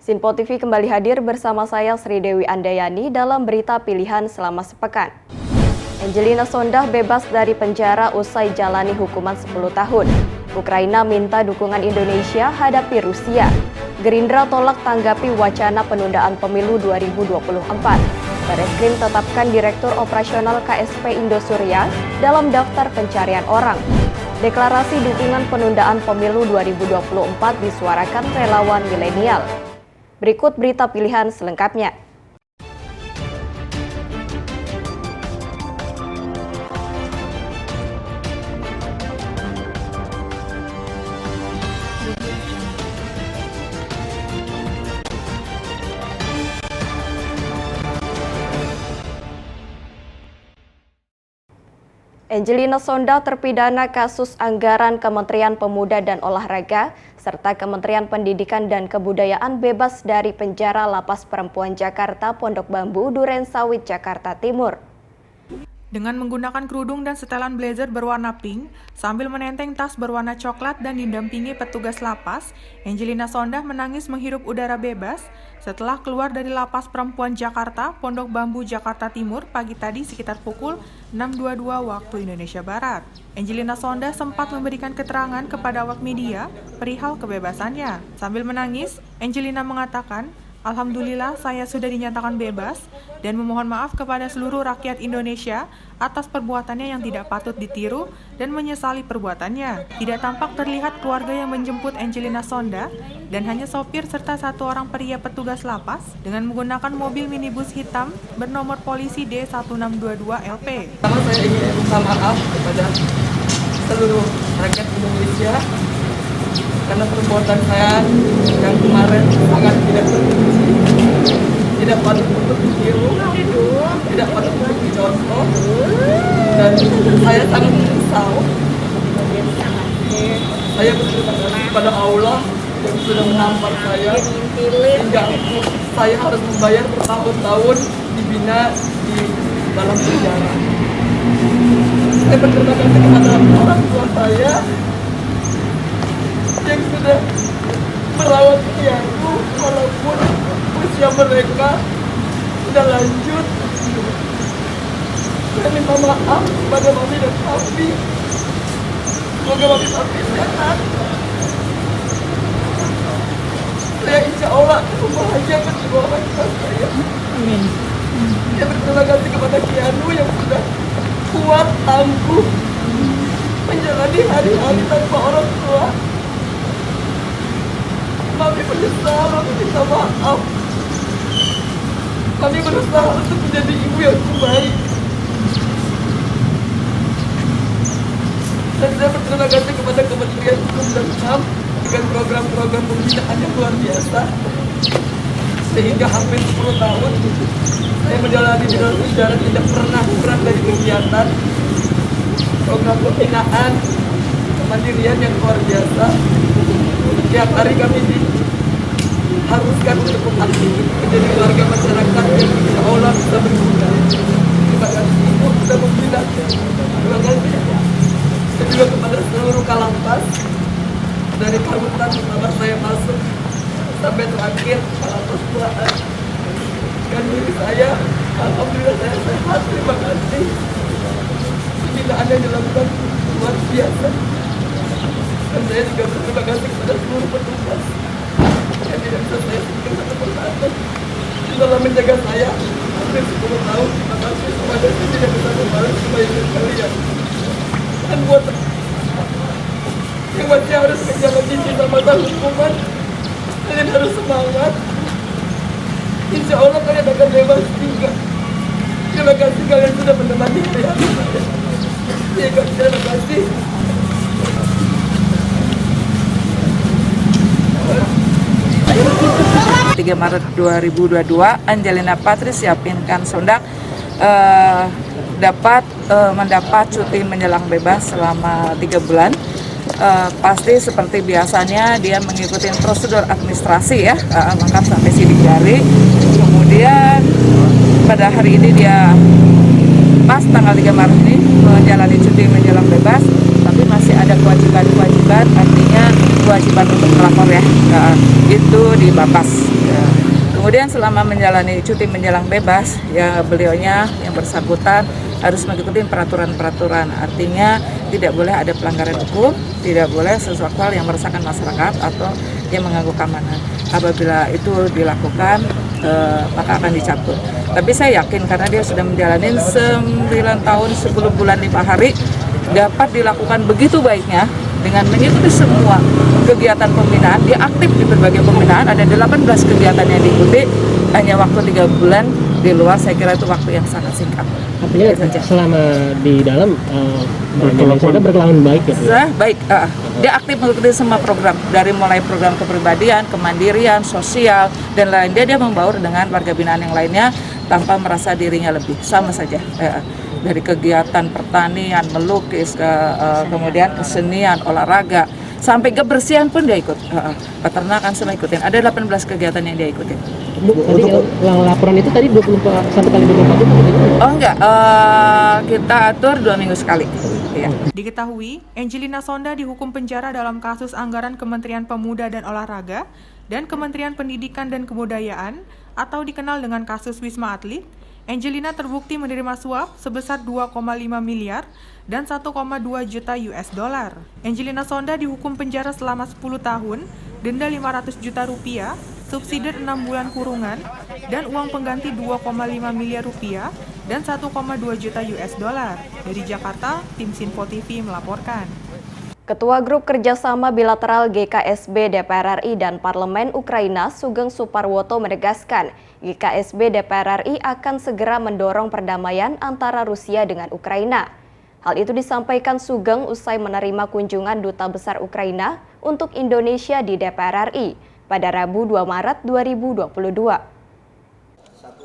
Sinpo TV kembali hadir bersama saya Sri Dewi Andayani dalam berita pilihan selama sepekan. Angelina Sondah bebas dari penjara usai jalani hukuman 10 tahun. Ukraina minta dukungan Indonesia hadapi Rusia. Gerindra tolak tanggapi wacana penundaan pemilu 2024. Barreskrim tetapkan Direktur Operasional KSP Indosuria dalam daftar pencarian orang. Deklarasi dukungan penundaan pemilu 2024 disuarakan relawan milenial. Berikut berita pilihan selengkapnya. Angelina Sondah terpidana kasus anggaran Kementerian Pemuda dan Olahraga serta Kementerian Pendidikan dan Kebudayaan bebas dari penjara Lapas Perempuan Jakarta Pondok Bambu, Duren Sawit, Jakarta Timur. Dengan menggunakan kerudung dan setelan blazer berwarna pink, sambil menenteng tas berwarna coklat dan didampingi petugas lapas, Angelina Sondah menangis menghirup udara bebas setelah keluar dari Lapas Perempuan Jakarta, Pondok Bambu, Jakarta Timur pagi tadi sekitar pukul 6.22 waktu Indonesia Barat. Angelina Sondah sempat memberikan keterangan kepada awak media perihal kebebasannya. Sambil menangis, Angelina mengatakan, "Alhamdulillah saya sudah dinyatakan bebas dan memohon maaf kepada seluruh rakyat Indonesia atas perbuatannya yang tidak patut ditiru dan menyesali perbuatannya." Tidak tampak terlihat keluarga yang menjemput Angelina Sondah dan hanya sopir serta satu orang pria petugas lapas dengan menggunakan mobil minibus hitam bernomor polisi D1622 LP. Pertama saya ingin minta maaf kepada seluruh rakyat Indonesia karena perbuatan saya yang kemarin sangat tidak terpuji, tidak patut untuk ditiru, tidak patut untuk dicontoh, dan saya sangat menyesal. Saya berterima kasih kepada Allah yang sudah menampar saya hingga saya harus membayar bertahun-tahun dibina di dalam penjara. Saya berterima kasih kepada orang tua saya yang sudah merawat aku walaupun usia mereka sudah lanjut. Saya minta maaf kepada mami dan papi. Semoga mami papi sehat. Saya insya Allah membahagiakan kedua orang tua saya. Amin. Saya berterima kasih kepada Kianu yang sudah kuat, tangguh menjalani hari-hari tanpa orang tua. Kami menyesal, kami minta maaf. Kami berusaha untuk menjadi ibu yang terbaik. Dan saya berterima kasih kepada Kementerian Hukum dan HAM dengan program-program pembinaan yang luar biasa. Sehingga hampir 10 tahun saya menjalani di dalam penjara tidak pernah kurang dari kegiatan program pembinaan kemandirian yang luar biasa. Setiap hari kami diharuskan untuk mengaktifkan menjadi warga masyarakat yang insya Allah bisa berguna. Terima kasih Ibu sudah membina. Terima kasih. Dan juga kepada seluruh Kalapas dari Kabupaten pertama saya masuk sampai terakhir Kalapas Pulaan. Dan diri saya, alhamdulillah saya sehat. Terima kasih. Pembinaan yang dilakukan luar biasa. Dan saya juga berterima kasih kepada seluruh petugas yang tidak bisa saya sebutkan satu persatu dalam menjaga saya hampir 10 tahun. Terima kasih kepada saya tidak bisa membalas kebaikan kalian. Dan buat yang masih harus menjalani masa hukuman, kalian harus semangat. Insya Allah kalian akan bebas juga. Terima kasih kalian sudah menemani hari-hari saya. Terima kasih. 3 Maret 2022, Angelina Patricia Pinkan Sondah mendapat cuti menjelang bebas selama 3 bulan. Pasti seperti biasanya dia mengikuti prosedur administrasi ya, lengkap sampai sidik jari. Kemudian pada hari ini dia pas tanggal 3 Maret ini menjalani cuti menjelang bebas, tapi masih ada kewajiban, artinya kewajiban untuk melapor ya, itu di Bapas. Kemudian selama menjalani cuti menjelang bebas, ya beliaunya yang bersangkutan harus mengikuti peraturan-peraturan. Artinya tidak boleh ada pelanggaran hukum, tidak boleh sesuatu hal yang meresahkan masyarakat atau yang mengganggu keamanan. Apabila itu dilakukan, maka akan dicabut. Tapi saya yakin karena dia sudah menjalani 9 tahun 10 bulan 5 hari, dapat dilakukan begitu baiknya dengan mengikuti semua kegiatan pembinaan. Dia aktif di berbagai pembinaan, ada 18 kegiatan yang diikuti, hanya waktu 3 bulan di luar. Saya kira itu waktu yang sangat singkat. Artinya selama di dalam sudah berkelakuan baik ya? Baik, dia aktif mengikuti semua program, dari mulai program kepribadian, kemandirian, sosial, dan lain. Dia membaur dengan warga binaan yang lainnya tanpa merasa dirinya lebih, sama saja. Dari kegiatan pertanian, melukis, kemudian kesenian, olahraga, sampai kebersihan pun dia ikut. Peternakan semua ikutin. Ada 18 kegiatan yang dia ikutin. Tadi laporan itu tadi 24 kali 24 jam? Oh enggak, kita atur 2 minggu sekali. Ya. Diketahui, Angelina Sondah dihukum penjara dalam kasus anggaran Kementerian Pemuda dan Olahraga dan Kementerian Pendidikan dan Kebudayaan atau dikenal dengan kasus Wisma Atlet. Angelina terbukti menerima suap sebesar 2,5 miliar dan 1,2 juta US dollar. Angelina Sondah dihukum penjara selama 10 tahun, denda 500 juta rupiah, subsidi 6 bulan kurungan, dan uang pengganti 2,5 miliar rupiah dan 1,2 juta US dollar. Dari Jakarta, tim Sinfo TV melaporkan. Ketua Grup Kerjasama Bilateral GKSB DPR RI dan Parlemen Ukraina Sugeng Suparwoto menegaskan GKSB DPR RI akan segera mendorong perdamaian antara Rusia dengan Ukraina. Hal itu disampaikan Sugeng usai menerima kunjungan Duta Besar Ukraina untuk Indonesia di DPR RI pada Rabu 2 Maret 2022.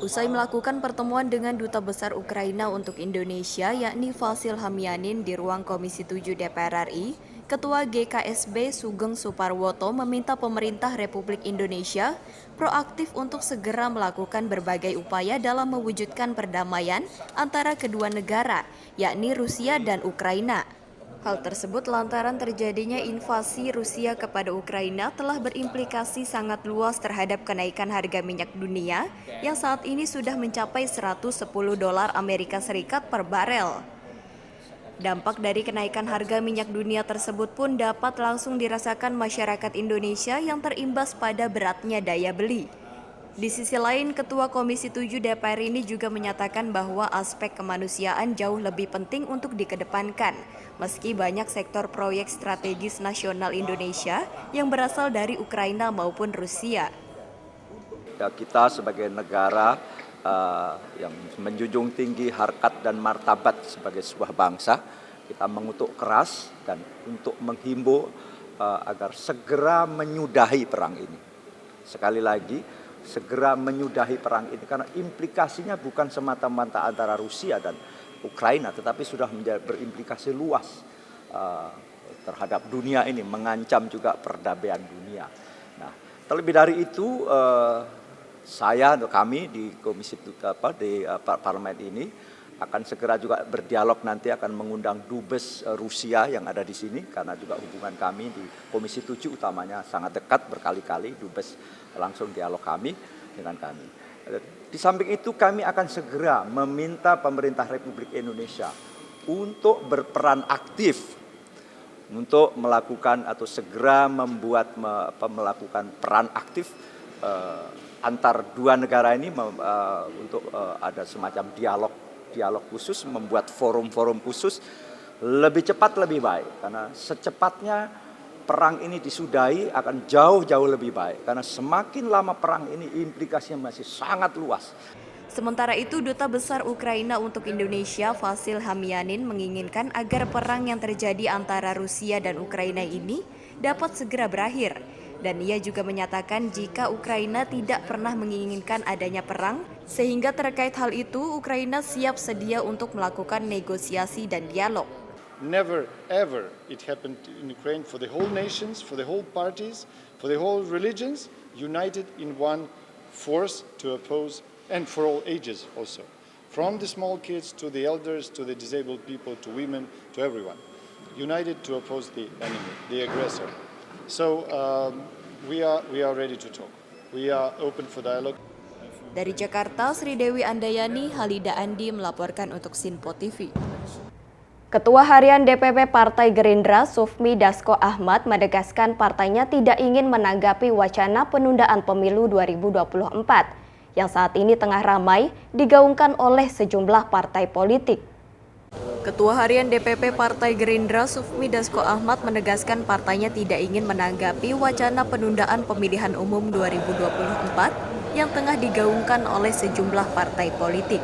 Usai melakukan pertemuan dengan Duta Besar Ukraina untuk Indonesia yakni Vasil Hamyanin di ruang Komisi 7 DPR RI, Ketua GKSB Sugeng Suparwoto meminta pemerintah Republik Indonesia proaktif untuk segera melakukan berbagai upaya dalam mewujudkan perdamaian antara kedua negara, yakni Rusia dan Ukraina. Hal tersebut lantaran terjadinya invasi Rusia kepada Ukraina telah berimplikasi sangat luas terhadap kenaikan harga minyak dunia yang saat ini sudah mencapai $110 Amerika Serikat per barel. Dampak dari kenaikan harga minyak dunia tersebut pun dapat langsung dirasakan masyarakat Indonesia yang terimbas pada beratnya daya beli. Di sisi lain, Ketua Komisi 7 DPR ini juga menyatakan bahwa aspek kemanusiaan jauh lebih penting untuk dikedepankan, meski banyak sektor proyek strategis nasional Indonesia yang berasal dari Ukraina maupun Rusia. Ya, kita sebagai negara yang menjunjung tinggi harkat dan martabat sebagai sebuah bangsa, kita mengutuk keras dan untuk menghimbau agar segera menyudahi perang ini. Sekali lagi, segera menyudahi perang ini karena implikasinya bukan semata-mata antara Rusia dan Ukraina, tetapi sudah berimplikasi luas terhadap dunia ini, mengancam juga perdamaian dunia. Nah, terlebih dari itu, saya atau kami di Komisi di Parlemen ini akan segera juga berdialog, nanti akan mengundang Dubes Rusia yang ada di sini karena juga hubungan kami di Komisi 7 utamanya sangat dekat, berkali-kali Dubes langsung dialog kami dengan kami. Di samping itu kami akan segera meminta pemerintah Republik Indonesia untuk berperan aktif untuk melakukan atau segera melakukan peran aktif antar dua negara ini untuk ada semacam dialog khusus, membuat forum-forum khusus lebih cepat lebih baik karena secepatnya perang ini disudahi akan jauh-jauh lebih baik karena semakin lama perang ini implikasinya masih sangat luas. Sementara itu, Duta Besar Ukraina untuk Indonesia Vasil Hamyanin menginginkan agar perang yang terjadi antara Rusia dan Ukraina ini dapat segera berakhir. Dan ia juga menyatakan jika Ukraina tidak pernah menginginkan adanya perang, sehingga terkait hal itu Ukraina siap sedia untuk melakukan negosiasi dan dialog. Never ever it happened in Ukraine for the whole nations, for the whole parties, for the whole religions, united in one force to oppose, and for all ages also. From the small kids to the elders, to the disabled people, to women, to everyone. United to oppose the enemy, the aggressor. So we are ready to talk. We are open for dialogue. Dari Jakarta, Sri Dewi Andayani, Halida Andi melaporkan untuk Sinpo TV. Ketua Harian DPP Partai Gerindra, Sufmi Dasko Ahmad, menegaskan partainya tidak ingin menanggapi wacana penundaan pemilu 2024 yang saat ini tengah ramai digaungkan oleh sejumlah partai politik. Ketua Harian DPP Partai Gerindra, Sufmi Dasko Ahmad, menegaskan partainya tidak ingin menanggapi wacana penundaan pemilihan umum 2024 yang tengah digaungkan oleh sejumlah partai politik.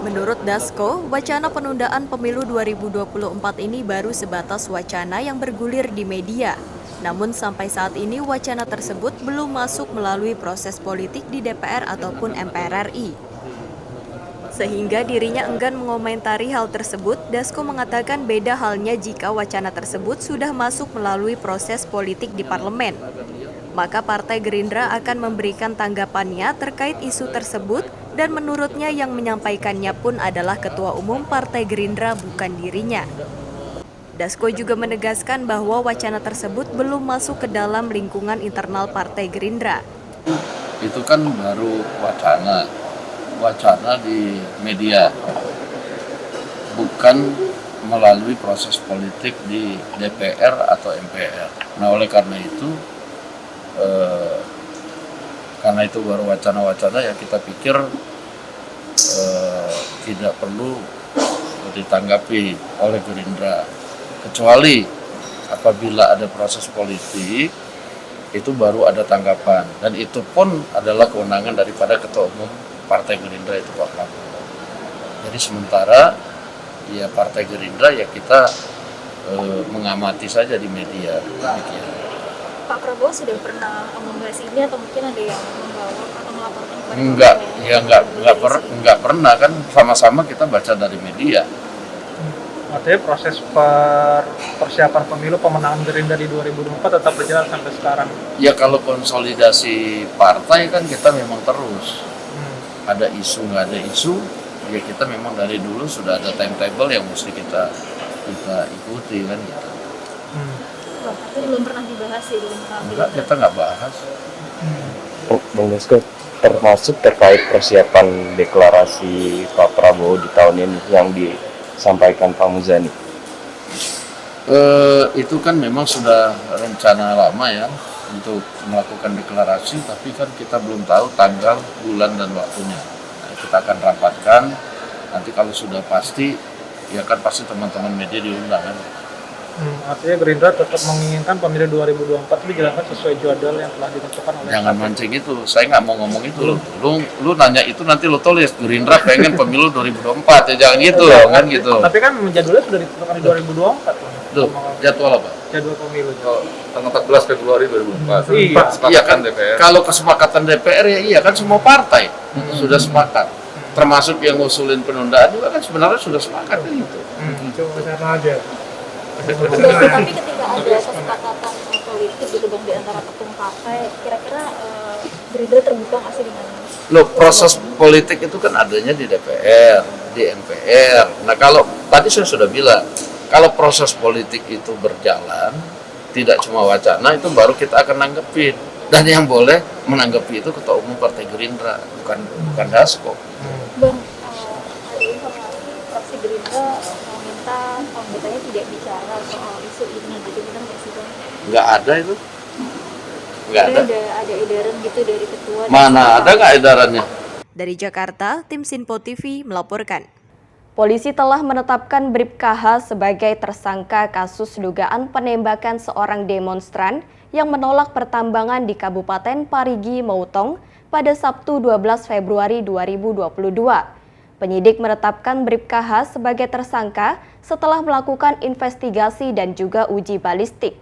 Menurut Dasko, wacana penundaan pemilu 2024 ini baru sebatas wacana yang bergulir di media. Namun sampai saat ini wacana tersebut belum masuk melalui proses politik di DPR ataupun MPR RI. Sehingga dirinya enggan mengomentari hal tersebut, Dasko mengatakan beda halnya jika wacana tersebut sudah masuk melalui proses politik di parlemen. Maka Partai Gerindra akan memberikan tanggapannya terkait isu tersebut dan menurutnya yang menyampaikannya pun adalah Ketua Umum Partai Gerindra, bukan dirinya. Dasko juga menegaskan bahwa wacana tersebut belum masuk ke dalam lingkungan internal Partai Gerindra. Itu kan baru wacana di media, bukan melalui proses politik di DPR atau MPR. Nah, oleh karena itu baru wacana-wacana yang kita pikir tidak perlu ditanggapi oleh Gerindra, kecuali apabila ada proses politik itu baru ada tanggapan, dan itu pun adalah kewenangan daripada Ketua Umum Partai Gerindra, itu Pak Prabowo. Jadi sementara ya Partai Gerindra ya kita mengamati saja di media. Demikian. Pak Prabowo sudah pernah membahas ini atau mungkin ada yang membawa atau melaporkan kepada enggak pernah kan, sama-sama kita baca dari media. Artinya proses persiapan pemilu pemenangan Gerindra di 2024 tetap berjalan sampai sekarang. Ya kalau konsolidasi partai kan kita memang terus. Ada isu nggak ada isu, ya kita memang dari dulu sudah ada timetable yang mesti kita ikuti kan gitu. Tapi belum pernah dibahas sih belum pernah. Enggak, kita nggak bahas. Bang Dasko, termasuk terkait persiapan deklarasi Pak Prabowo di tahun ini yang disampaikan Pak Muzani. Itu kan memang sudah rencana lama ya untuk melakukan deklarasi, tapi kan kita belum tahu tanggal, bulan, dan waktunya. Nah, kita akan rapatkan, nanti kalau sudah pasti, ya kan pasti teman-teman media diundang kan. Artinya Gerindra tetap menginginkan pemilu 2024 itu dijalankan sesuai jadwal yang telah ditentukan oleh. Jangan mancing itu, saya nggak mau ngomong itu. Lu nanya itu nanti lu tulis Gerindra pengen pemilu 2024 ya, jangan gitu kan gitu. Tapi kan jadwalnya sudah ditentukan di 2024 Loh, jadwal apa? Jadwal pemilu. Tanggal 14 Februari 2024. Iya kan DPR. Kalau kesepakatan DPR ya iya kan semua partai sudah sepakat. Termasuk yang ngusulin penundaan juga kan sebenarnya sudah sepakat kan gitu. Cuma cara aja. Tapi ketika ada kesepakatan politik gitu Bang di antara ketum partai, kira-kira Gerindra terbuka nggak sih dengan? Loh, proses politik itu kan adanya di DPR, di MPR. Nah kalau tadi saya sudah bilang, kalau proses politik itu berjalan, tidak cuma wacana, itu baru kita akan nanggepin. Dan yang boleh menanggapi itu Ketua Umum Partai Gerindra, bukan Dasko. Bang, ada informasi fraksi Gerindra meminta anggotanya tidak bicara soal isu ini, gitu benar nggak sih Bang? Nggak ada itu. Nggak ada. Ada edaran gitu dari ketua. Mana ada nggak edarannya? Dari Jakarta, tim Sinpo TV melaporkan. Polisi telah menetapkan Bribka H sebagai tersangka kasus dugaan penembakan seorang demonstran yang menolak pertambangan di Kabupaten Parigi Motong pada Sabtu 12 Februari 2022. Penyidik menetapkan Bribka H sebagai tersangka setelah melakukan investigasi dan juga uji balistik.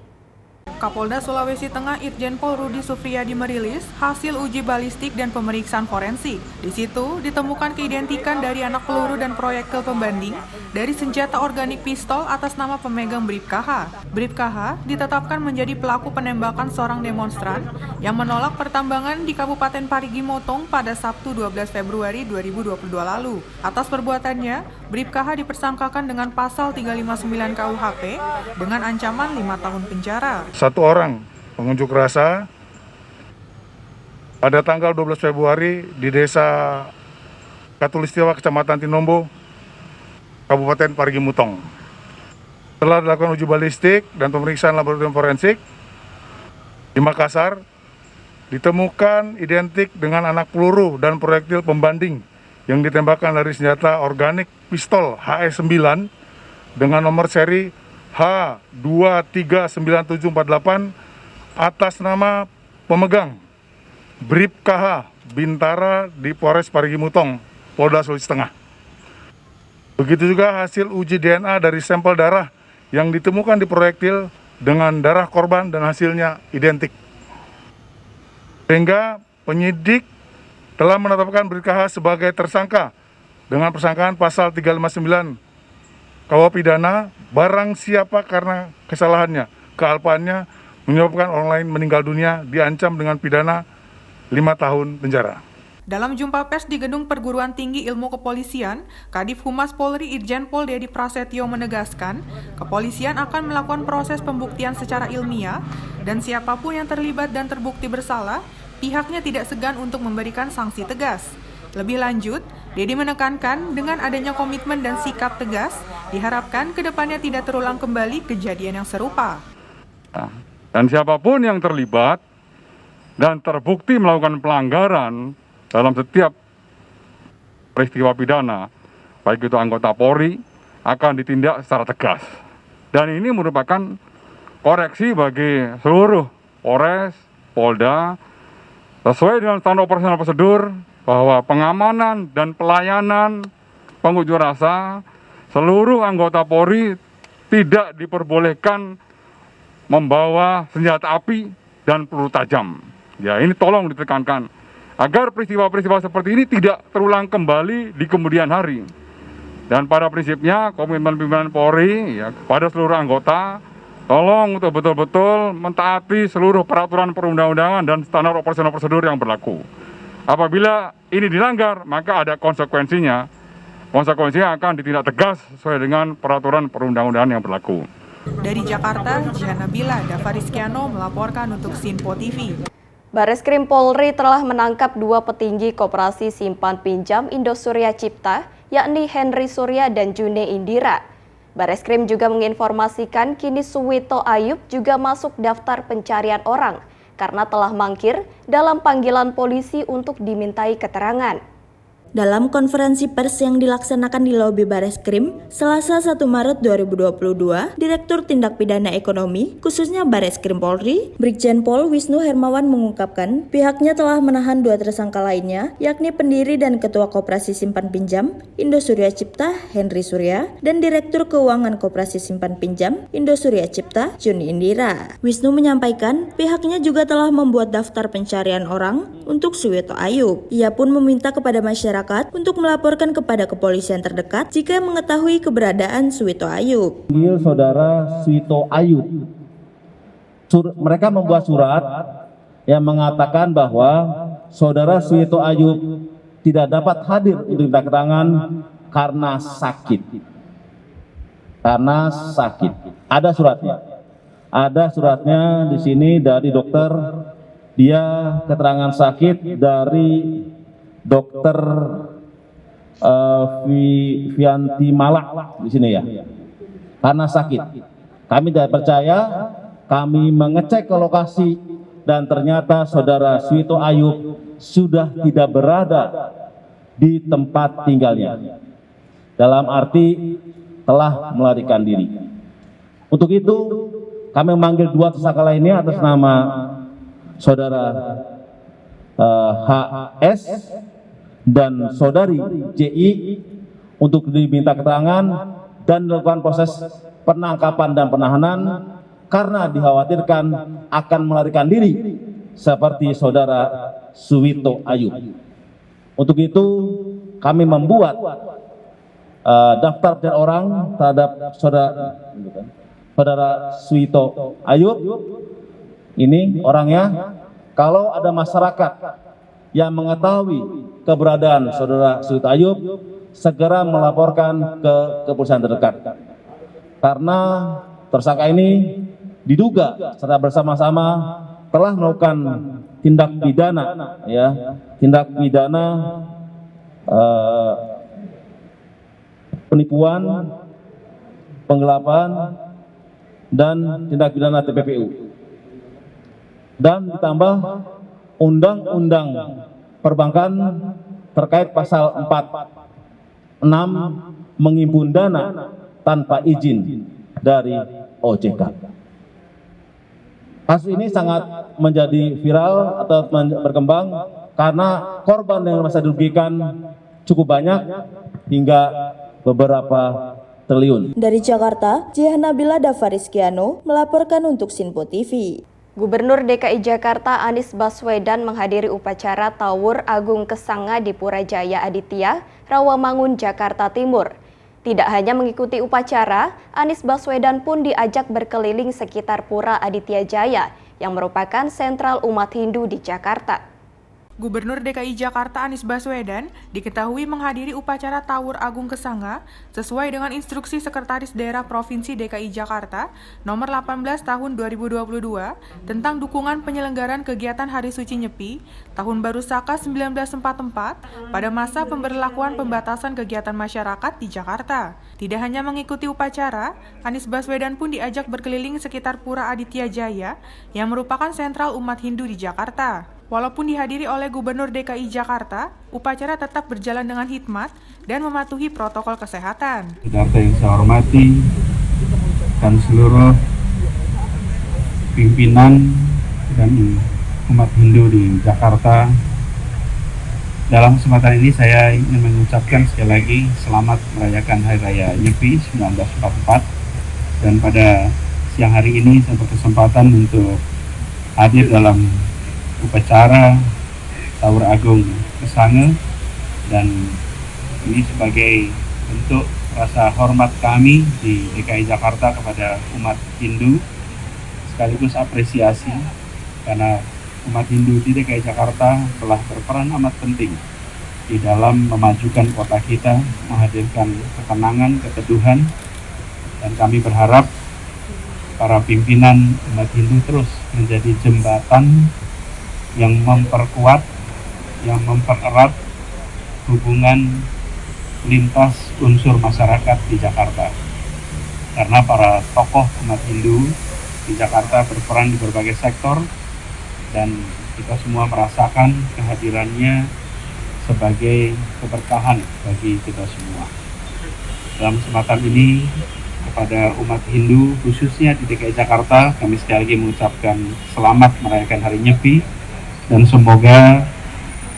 Kapolda Sulawesi Tengah Irjen Pol Rudi Sufriyadi merilis hasil uji balistik dan pemeriksaan forensik. Di situ ditemukan keidentikan dari anak peluru dan proyektil pembanding dari senjata organik pistol atas nama pemegang Bribka H. Bribka H ditetapkan menjadi pelaku penembakan seorang demonstran yang menolak pertambangan di Kabupaten Parigi Motong pada Sabtu 12 Februari 2022 lalu. Atas perbuatannya, Bribka H dipersangkakan dengan pasal 359 KUHP dengan ancaman 5 tahun penjara. Satu orang pengunjuk rasa pada tanggal 12 Februari di Desa Katulistiwa, Kecamatan Tinombo, Kabupaten Parigi Mutong. Setelah dilakukan uji balistik dan pemeriksaan laboratorium forensik di Makassar, ditemukan identik dengan anak peluru dan proyektil pembanding yang ditembakkan dari senjata organik pistol HS9 dengan nomor seri H239748 atas nama pemegang Brib KH Bintara di Polres Parigi Mutong, Polda Sulawesi Tengah. Begitu juga hasil uji DNA dari sampel darah yang ditemukan di proyektil dengan darah korban dan hasilnya identik. Sehingga penyidik telah menetapkan Brib KH sebagai tersangka dengan persangkaan pasal 359 KUH pidana barang siapa karena kesalahannya, kealpaannya menyebabkan orang lain meninggal dunia diancam dengan pidana 5 tahun penjara. Dalam jumpa pers di Gedung Perguruan Tinggi Ilmu Kepolisian, Kadif Humas Polri Irjen Pol Dedi Prasetyo menegaskan, kepolisian akan melakukan proses pembuktian secara ilmiah dan siapapun yang terlibat dan terbukti bersalah, pihaknya tidak segan untuk memberikan sanksi tegas. Lebih lanjut, Dedi menekankan dengan adanya komitmen dan sikap tegas, diharapkan kedepannya tidak terulang kembali kejadian yang serupa. Dan siapapun yang terlibat dan terbukti melakukan pelanggaran dalam setiap peristiwa pidana, baik itu anggota Polri, akan ditindak secara tegas. Dan ini merupakan koreksi bagi seluruh Polres, Polda, sesuai dengan standar operasional prosedur bahwa pengamanan dan pelayanan pengunjuk rasa seluruh anggota Polri tidak diperbolehkan membawa senjata api dan peluru tajam. Ya, ini tolong ditekankan agar peristiwa-peristiwa seperti ini tidak terulang kembali di kemudian hari. Dan pada prinsipnya komitmen pimpinan Polri ya kepada seluruh anggota tolong untuk betul-betul mentaati seluruh peraturan perundang-undangan dan standar operasional prosedur yang berlaku. Apabila ini dilanggar, maka ada konsekuensinya. Konsekuensinya akan ditindak tegas sesuai dengan peraturan perundang-undangan yang berlaku. Dari Jakarta, Jihan Nabila, Dava Rizkiano melaporkan untuk Sinpo TV. Bareskrim Polri telah menangkap 2 petinggi Koperasi Simpan Pinjam Indosurya Cipta, yakni Henry Surya dan June Indira. Bareskrim juga menginformasikan kini Suwito Ayub juga masuk daftar pencarian orang karena telah mangkir dalam panggilan polisi untuk dimintai keterangan. Dalam konferensi pers yang dilaksanakan di lobi Bareskrim, Selasa 1 Maret 2022, Direktur Tindak Pidana Ekonomi, khususnya Bareskrim Polri, Brigjen Pol Wisnu Hermawan mengungkapkan pihaknya telah menahan 2 tersangka lainnya, yakni pendiri dan Ketua Koperasi Simpan Pinjam Indosurya Cipta, Henry Surya, dan Direktur Keuangan Koperasi Simpan Pinjam Indosurya Cipta, June Indira. Wisnu menyampaikan pihaknya juga telah membuat daftar pencarian orang untuk Suwito Ayub. Ia pun meminta kepada masyarakat untuk melaporkan kepada kepolisian terdekat jika mengetahui keberadaan Suwito Ayub. Saudara Suwito Ayub, mereka membuat surat yang mengatakan bahwa saudara Suwito Ayub tidak dapat hadir untuk diminta keterangan karena sakit. Ada suratnya. Ada suratnya di sini dari dokter. Dia keterangan sakit dari Dokter Vianti Malak di sini ya, karena sakit. Kami tidak percaya, kami mengecek ke lokasi dan ternyata saudara Suwito Ayub sudah tidak berada di tempat tinggalnya. Dalam arti telah melarikan diri. Untuk itu kami memanggil 2 tersangka lainnya atas nama saudara HS dan saudari JI untuk diminta keterangan dan dilakukan proses penangkapan dan penahanan karena dikhawatirkan akan melarikan diri seperti saudara Suwito Ayub. Untuk itu kami membuat daftar pencarian orang terhadap saudara Suwito Ayub. Ini orangnya. Kalau ada masyarakat yang mengetahui keberadaan saudara Suwito Ayub, segera melaporkan ke kepolisian terdekat. Karena tersangka ini diduga secara bersama-sama telah melakukan tindak pidana, ya, tindak pidana penipuan, penggelapan, dan tindak pidana TPPU. Dan ditambah undang-undang perbankan terkait pasal 46 menghimpun dana tanpa izin dari OJK. Kasus ini sangat menjadi viral atau berkembang karena korban yang merasa dirugikan cukup banyak hingga beberapa triliun. Dari Jakarta, Jihan Nabila Davariskiano melaporkan untuk Sinpo TV. Gubernur DKI Jakarta Anies Baswedan menghadiri upacara Tawur Agung Kesanga di Pura Jaya Aditya, Rawamangun, Jakarta Timur. Tidak hanya mengikuti upacara, Anies Baswedan pun diajak berkeliling sekitar Pura Aditya Jaya yang merupakan sentral umat Hindu di Jakarta. Gubernur DKI Jakarta Anies Baswedan diketahui menghadiri upacara Tawur Agung Kesanga sesuai dengan instruksi Sekretaris Daerah Provinsi DKI Jakarta nomor 18 tahun 2022 tentang dukungan penyelenggaraan kegiatan Hari Suci Nyepi Tahun Baru Saka 1944 pada masa pemberlakuan pembatasan kegiatan masyarakat di Jakarta. Tidak hanya mengikuti upacara, Anies Baswedan pun diajak berkeliling sekitar Pura Aditya Jaya yang merupakan sentral umat Hindu di Jakarta. Walaupun dihadiri oleh Gubernur DKI Jakarta, upacara tetap berjalan dengan hikmat dan mematuhi protokol kesehatan. Jakarta yang saya hormati dan seluruh pimpinan dan umat Hindu di Jakarta. Dalam kesempatan ini saya ingin mengucapkan sekali lagi selamat merayakan Hari Raya Nyepi 1944. Dan pada siang hari ini saya berkesempatan untuk hadir dalam upacara Tawur Agung Kesanga, dan ini sebagai bentuk rasa hormat kami di DKI Jakarta kepada umat Hindu, sekaligus apresiasi karena umat Hindu di DKI Jakarta telah berperan amat penting di dalam memajukan kota kita, menghadirkan ketenangan, keteduhan, dan kami berharap para pimpinan umat Hindu terus menjadi jembatan yang memperkuat, yang mempererat hubungan lintas unsur masyarakat di Jakarta. Karena para tokoh umat Hindu di Jakarta berperan di berbagai sektor dan kita semua merasakan kehadirannya sebagai keberkahan bagi kita semua. Dalam kesempatan ini kepada umat Hindu khususnya di DKI Jakarta, kami sekali lagi mengucapkan selamat merayakan Hari Nyepi. Dan semoga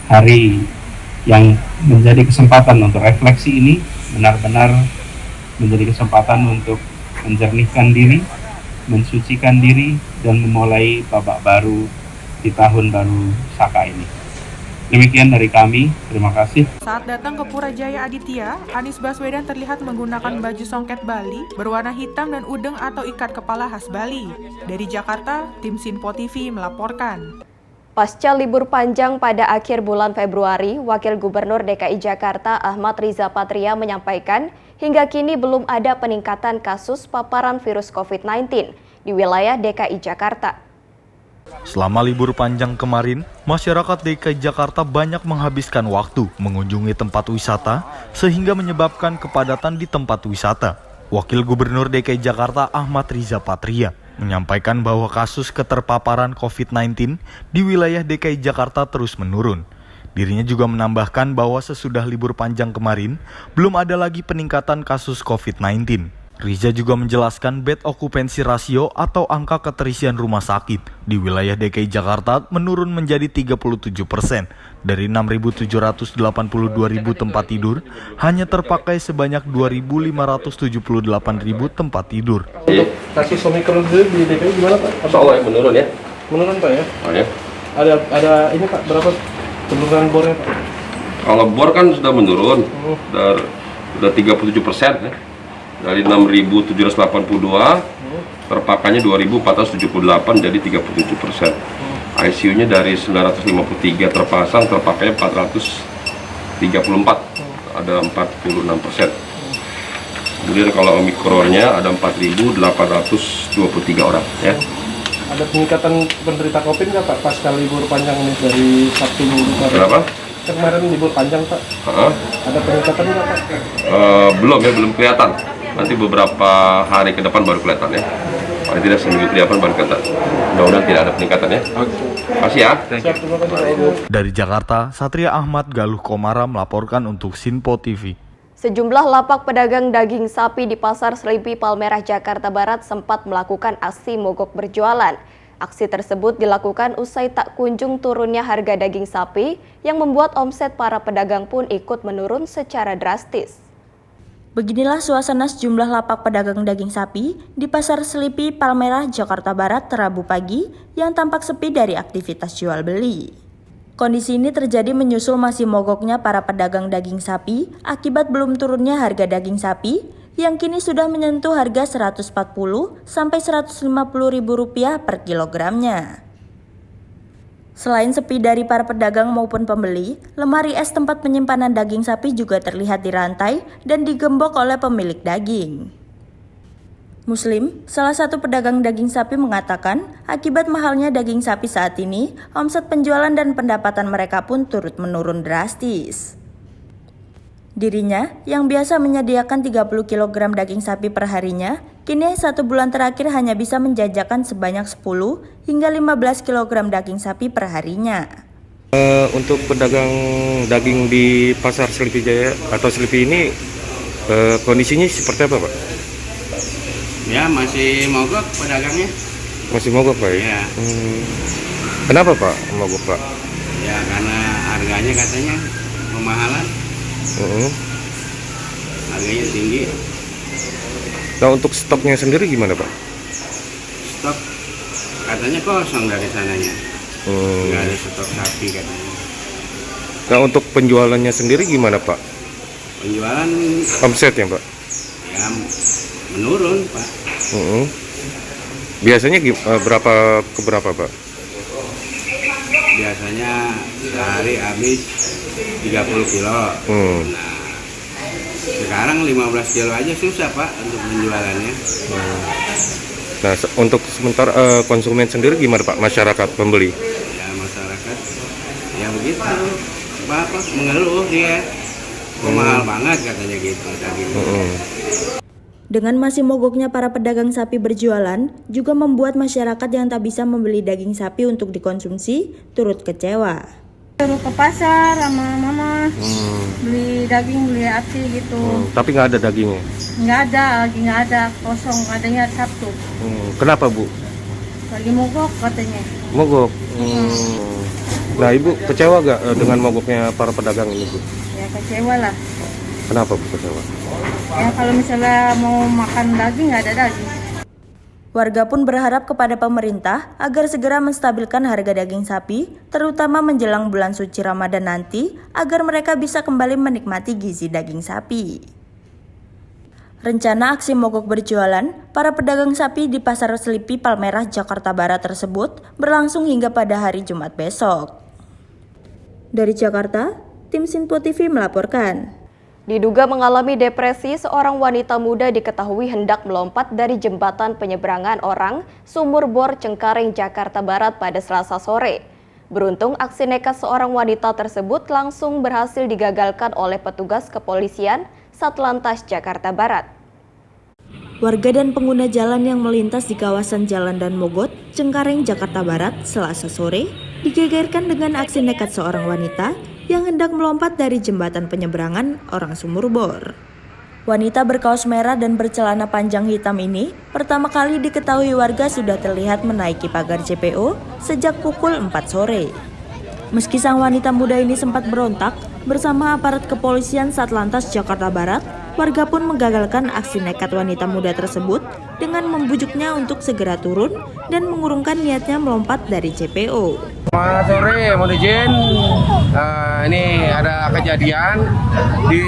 hari yang menjadi kesempatan untuk refleksi ini benar-benar menjadi kesempatan untuk menjernihkan diri, mensucikan diri, dan memulai babak baru di tahun baru Saka ini. Demikian dari kami, terima kasih. Saat datang ke Pura Jaya Aditya, Anies Baswedan terlihat menggunakan baju songket Bali berwarna hitam dan udeng atau ikat kepala khas Bali. Dari Jakarta, tim Sinpo TV melaporkan. Pasca libur panjang pada akhir bulan Februari, Wakil Gubernur DKI Jakarta Ahmad Riza Patria menyampaikan hingga kini belum ada peningkatan kasus paparan virus COVID-19 di wilayah DKI Jakarta. Selama libur panjang kemarin, masyarakat DKI Jakarta banyak menghabiskan waktu mengunjungi tempat wisata sehingga menyebabkan kepadatan di tempat wisata. Wakil Gubernur DKI Jakarta Ahmad Riza Patria menyampaikan bahwa kasus keterpaparan COVID-19 di wilayah DKI Jakarta terus menurun. Dirinya juga menambahkan bahwa sesudah libur panjang kemarin, belum ada lagi peningkatan kasus COVID-19. Riza juga menjelaskan bed occupancy ratio atau angka keterisian rumah sakit di wilayah DKI Jakarta menurun menjadi 37%. Dari 6.782.000 tempat tidur, hanya terpakai sebanyak 2.578.000 tempat tidur. Untuk kasus Omikron di DKI gimana Pak? Insya Allah ya, menurun ya? Menurun Pak ya? Oh ya. Ada ini Pak, berapa penurunan bornya Pak? Kalau bor kan sudah menurun, sudah 37% ya. Dari 6.782 terpakainya 2.478 jadi 37%. ICU-nya dari 953 terpasang terpakainya 434, ada 46%. Kemudian kalau Omikronnya ada 4.823 orang ya. Ada peningkatan penderita COVID nggak Pak pasca libur panjang ini dari Sabtu Minggu kemarin? Kenapa? Kemarin libur panjang Pak. Ada peningkatan nggak Pak? Belum kelihatan. Nanti beberapa hari ke depan baru kelihatan ya. Paling tidak seminggu ke depan baru kelihatan. Mudah-mudahan tidak ada peningkatan ya. Makasih ya. Dari Jakarta, Satria Ahmad Galuh Komara melaporkan untuk Sinpo TV. Sejumlah lapak pedagang daging sapi di Pasar Selipi Palmerah, Jakarta Barat sempat melakukan aksi mogok berjualan. Aksi tersebut dilakukan usai tak kunjung turunnya harga daging sapi yang membuat omset para pedagang pun ikut menurun secara drastis. Beginilah suasana sejumlah lapak pedagang daging sapi di Pasar Selipi Palmerah, Jakarta Barat, Rabu pagi yang tampak sepi dari aktivitas jual beli. Kondisi ini terjadi menyusul masih mogoknya para pedagang daging sapi akibat belum turunnya harga daging sapi yang kini sudah menyentuh harga Rp140 sampai Rp150.000 per kilogramnya. Selain sepi dari para pedagang maupun pembeli, lemari es tempat penyimpanan daging sapi juga terlihat di rantai dan digembok oleh pemilik daging. Muslim, salah satu pedagang daging sapi mengatakan, akibat mahalnya daging sapi saat ini, omset penjualan dan pendapatan mereka pun turut menurun drastis. Dirinya, yang biasa menyediakan 30 kg daging sapi per harinya, kini 1 bulan terakhir hanya bisa menjajakan sebanyak 10 hingga 15 kg daging sapi per harinya. Untuk pedagang daging di Pasar Selipi Jaya atau Selipi ini, kondisinya seperti apa Pak? Ya masih mogok pedagangnya. Masih mogok Pak ya? Kenapa Pak mogok Pak? Ya karena harganya katanya kemahalan. Harganya tinggi. Nah untuk stoknya sendiri gimana Pak? Stok katanya kosong dari sananya. Nggak ada stok sapi katanya. Nah untuk penjualannya sendiri gimana Pak? Penjualan omsetnya Pak? Ya menurun Pak. Biasanya berapa ke berapa Pak? Biasanya sehari habis 30 kilo. Nah, sekarang 15 kilo aja susah Pak untuk penjualannya. Nah untuk sementara konsumen sendiri gimana Pak? Masyarakat pembeli? Ya masyarakat ya begitu Bapak mengeluh dia. Mahal banget katanya gitu tadi. Dengan masih mogoknya para pedagang sapi berjualan, juga membuat masyarakat yang tak bisa membeli daging sapi untuk dikonsumsi turut kecewa. Turut ke pasar sama mama, beli daging, beli aci gitu. Tapi nggak ada dagingnya? Nggak ada, lagi nggak ada, kosong, adanya Sabtu. Kenapa Bu? Lagi mogok katanya. Mogok? Nah Ibu kecewa nggak dengan mogoknya para pedagang ini Bu? Ya kecewa lah. Kenapa Bu kecewa? Ya kalau misalnya mau makan daging nggak ada daging. Warga pun berharap kepada pemerintah agar segera menstabilkan harga daging sapi, terutama menjelang bulan suci Ramadan nanti, agar mereka bisa kembali menikmati gizi daging sapi. Rencana aksi mogok berjualan para pedagang sapi di Pasar Selipi Palmerah, Jakarta Barat tersebut berlangsung hingga pada hari Jumat besok. Dari Jakarta, tim Sinpo TV melaporkan. Diduga mengalami depresi, seorang wanita muda diketahui hendak melompat dari jembatan penyeberangan orang Sumur Bor, Cengkareng, Jakarta Barat pada Selasa sore. Beruntung aksi nekat seorang wanita tersebut langsung berhasil digagalkan oleh petugas kepolisian Satlantas Jakarta Barat. Warga dan pengguna jalan yang melintas di kawasan Jalan Dan Mogot, Cengkareng, Jakarta Barat, Selasa sore, digegerkan dengan aksi nekat seorang wanita yang hendak melompat dari jembatan penyeberangan orang Sumur Bor. Wanita berkaos merah dan bercelana panjang hitam ini pertama kali diketahui warga sudah terlihat menaiki pagar JPO sejak pukul 4 sore. Meski sang wanita muda ini sempat berontak, bersama aparat kepolisian Satlantas Jakarta Barat, warga pun menggagalkan aksi nekat wanita muda tersebut dengan membujuknya untuk segera turun dan mengurungkan niatnya melompat dari JPO. Selamat sore, mohon izin. Ini ada kejadian di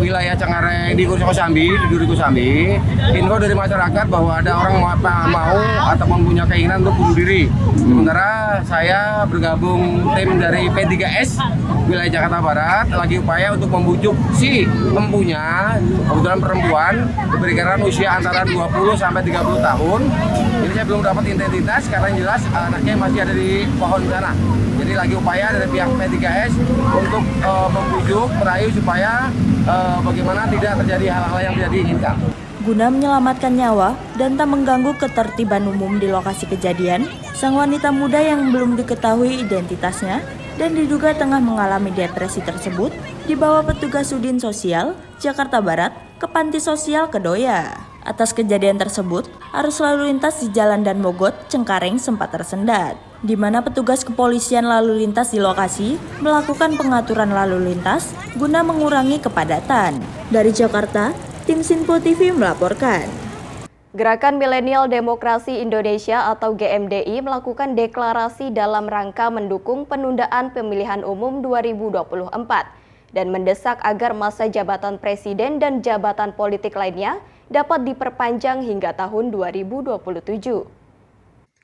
wilayah Cengkareng di Kosambi, di Duri Kosambi, info dari masyarakat bahwa ada orang mau ataupun punya keinginan untuk bunuh diri. Sementara saya bergabung tim dari P3S wilayah Jakarta Barat lagi upaya untuk membujuk si empunya, kebetulan perempuan, diperkirakan usia antara 20 sampai 30 tahun. Ini saya belum dapat identitas karena yang jelas anaknya masih ada di pohon sana. Jadi lagi upaya dari pihak P3S untuk membujuk, merayu supaya bagaimana tidak terjadi hal-hal yang tidak diinginkan. Guna menyelamatkan nyawa dan tak mengganggu ketertiban umum di lokasi kejadian, sang wanita muda yang belum diketahui identitasnya dan diduga tengah mengalami depresi tersebut dibawa petugas Sudin Sosial Jakarta Barat ke Panti Sosial Kedoya. Atas kejadian tersebut, arus lalu lintas di Jalan Dan Mogot, Cengkareng sempat tersendat, di mana petugas kepolisian lalu lintas di lokasi melakukan pengaturan lalu lintas guna mengurangi kepadatan. Dari Jakarta, tim Sinpo TV melaporkan. Gerakan Milenial Demokrasi Indonesia atau GMDI melakukan deklarasi dalam rangka mendukung penundaan pemilihan umum 2024 dan mendesak agar masa jabatan presiden dan jabatan politik lainnya dapat diperpanjang hingga tahun 2027.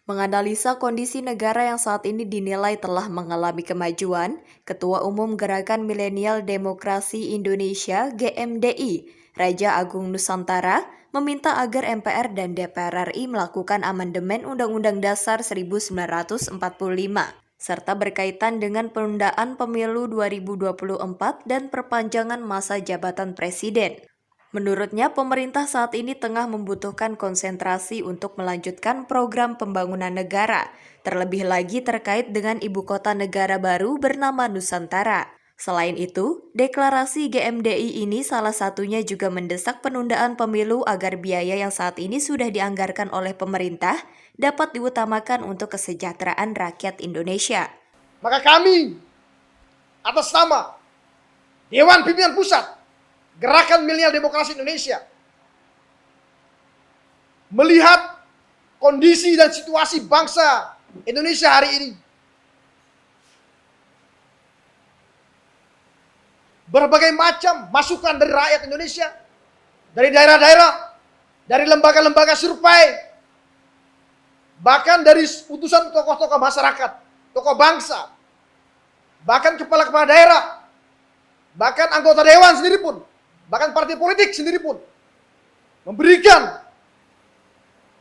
Menganalisa kondisi negara yang saat ini dinilai telah mengalami kemajuan, Ketua Umum Gerakan Milenial Demokrasi Indonesia (GMDI), Raja Agung Nusantara, meminta agar MPR dan DPR RI melakukan amandemen Undang-Undang Dasar 1945, serta berkaitan dengan penundaan pemilu 2024 dan perpanjangan masa jabatan presiden. Menurutnya, pemerintah saat ini tengah membutuhkan konsentrasi untuk melanjutkan program pembangunan negara, terlebih lagi terkait dengan ibu kota negara baru bernama Nusantara. Selain itu, deklarasi GMDI ini salah satunya juga mendesak penundaan pemilu agar biaya yang saat ini sudah dianggarkan oleh pemerintah dapat diutamakan untuk kesejahteraan rakyat Indonesia. Maka kami, atas nama Dewan Pimpinan Pusat Gerakan Milenial Demokrasi Indonesia, melihat kondisi dan situasi bangsa Indonesia hari ini, berbagai macam masukan dari rakyat Indonesia, dari daerah-daerah, dari lembaga-lembaga survei, bahkan dari utusan tokoh-tokoh masyarakat, tokoh bangsa, bahkan kepala-kepala daerah, bahkan anggota dewan sendiri pun, bahkan partai politik sendiri pun memberikan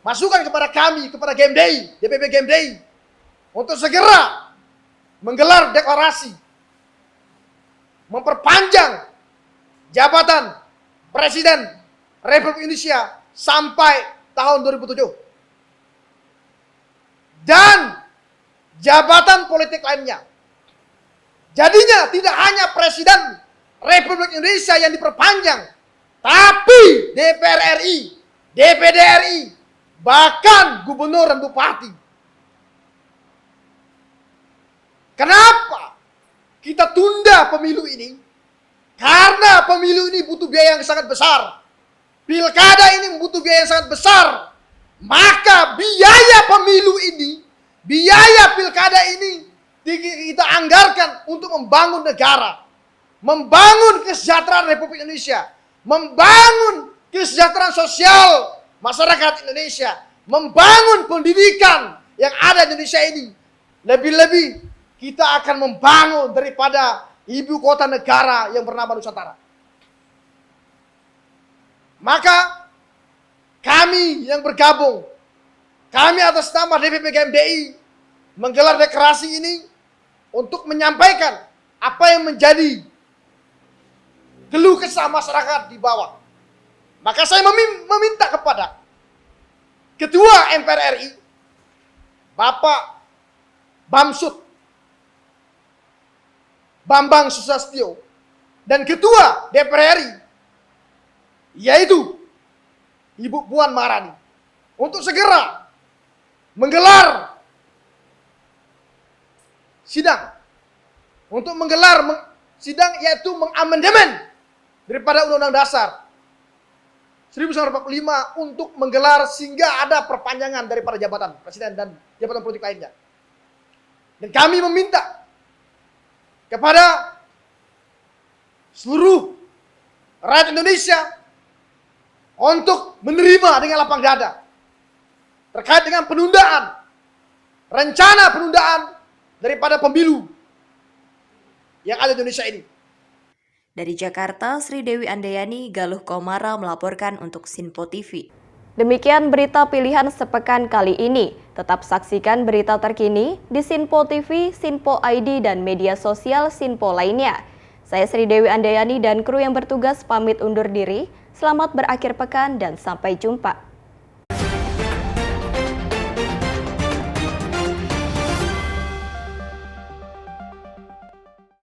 masukan kepada kami, kepada GMDI, DPP GMDI, untuk segera menggelar deklarasi memperpanjang jabatan Presiden Republik Indonesia sampai tahun 2007. Dan jabatan politik lainnya. Jadinya tidak hanya Presiden Republik Indonesia yang diperpanjang, tapi DPR RI, DPD RI, bahkan gubernur dan bupati. Kenapa kita tunda pemilu ini? Karena pemilu ini butuh biaya yang sangat besar. Pilkada ini butuh biaya yang sangat besar. Maka biaya pemilu ini, biaya pilkada ini kita anggarkan untuk membangun negara, membangun kesejahteraan Republik Indonesia, membangun kesejahteraan sosial masyarakat Indonesia, membangun pendidikan yang ada di Indonesia ini. Lebih-lebih kita akan membangun daripada ibu kota negara yang bernama Nusantara. Maka kami yang bergabung, kami atas nama DPP GMDI menggelar deklarasi ini untuk menyampaikan apa yang menjadi keluh kesah masyarakat di bawah. Maka saya meminta kepada Ketua MPR RI, Bapak Bamsud Bambang Susatyo, dan Ketua DPR RI, yaitu Ibu Puan Maharani, untuk segera menggelar sidang, untuk menggelar sidang yaitu mengamandemen daripada Undang-Undang Dasar 1945 untuk menggelar sehingga ada perpanjangan daripada jabatan presiden dan jabatan politik lainnya. Dan kami meminta kepada seluruh rakyat Indonesia untuk menerima dengan lapang dada terkait dengan rencana penundaan daripada pemilu yang ada di Indonesia ini. Dari Jakarta, Sri Dewi Andayani, Galuh Komara melaporkan untuk Sinpo TV. Demikian berita pilihan sepekan kali ini. Tetap saksikan berita terkini di Sinpo TV, Sinpo ID, dan media sosial Sinpo lainnya. Saya Sri Dewi Andayani dan kru yang bertugas pamit undur diri. Selamat berakhir pekan dan sampai jumpa.